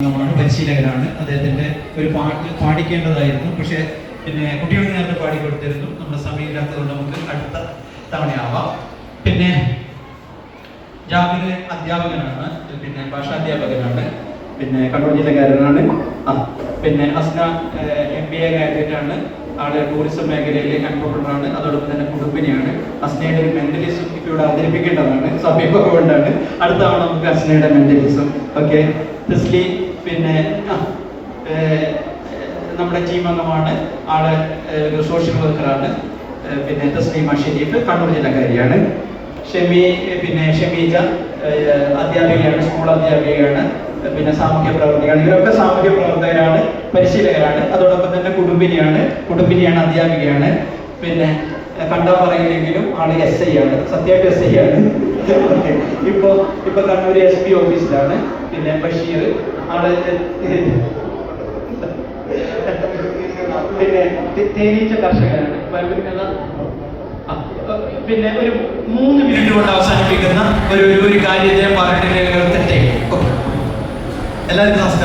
പരിശീലകനാണ്. അദ്ദേഹത്തിൻ്റെ ഒരു പാട്ട് പാടിക്കേണ്ടതായിരുന്നു, പക്ഷേ പിന്നെ കുട്ടികൾക്ക് നേരത്തെ പാടിക്കൊടുത്തിരുന്നു. നമ്മുടെ സമയമില്ലാത്തതുകൊണ്ട് നമുക്ക് അടുത്ത തവണയാവാം. പിന്നെ ജാബിർ അധ്യാപകനാണ്, പിന്നെ ഭാഷാധ്യാപകനാണ്, പിന്നെ കണ്ണൂർ ജില്ലക്കാരനാണ്. പിന്നെ അസ്ന MBA ഗ്രാജുവേറ്റാണ്. ആള് ടൂറിസം മേഖലയിലെ കൺട്രോളറാണ്, അതോടൊപ്പം തന്നെ കുടുംബിനിയാണ്. അസ്നയുടെ ഒരു മെന്റലിസം ഇപ്പോൾ ഇവിടെ അവതരിപ്പിക്കേണ്ടതാണ്, സമയക്കുറവുകൊണ്ടാണ്. അടുത്ത തവണ നമുക്ക് അസ്നയുടെ മെന്റലിസം. ഓക്കെ. തസ്ലി പിന്നെ നമ്മുടെ ടീം അംഗമാണ്, ആള് ഒരു സോഷ്യൽ വർക്കറാണ്. പിന്നെ തസ്ലീമ ഷെരീഫ് കണ്ണൂർ ജില്ലക്കാരിയാണ്. ഷമീജ അധ്യാപികയാണ്, സ്കൂൾ അധ്യാപികയാണ്. പിന്നെ സാമൂഹ്യ പ്രവർത്തകരാണ്. ഇവരൊക്കെ സാമൂഹ്യ പ്രവർത്തകരാണ്, പരിശീലകരാണ്. അതോടൊപ്പം തന്നെ കുടുംബിനിയാണ്, അധ്യാപികയാണ്. പിന്നെ കണ്ടാ പറയില്ലെങ്കിലും ആള് SI ആണ്, സത്യമായിട്ട് SI ആണ്. ഇപ്പൊ കണ്ണൂർ SP ഓഫീസിലാണ്. പിന്നെ ബഷീർ ആള് പിന്നെ തേനീച്ച കർഷകനാണ്. പിന്നെ ഒരു 3 മിനിറ്റ് കൊണ്ട് അവസാനിപ്പിക്കുന്ന ഒരു കാര്യത്തെ പറഞ്ഞിട്ട് എല്ലാവർക്കും നമസ്കാരം.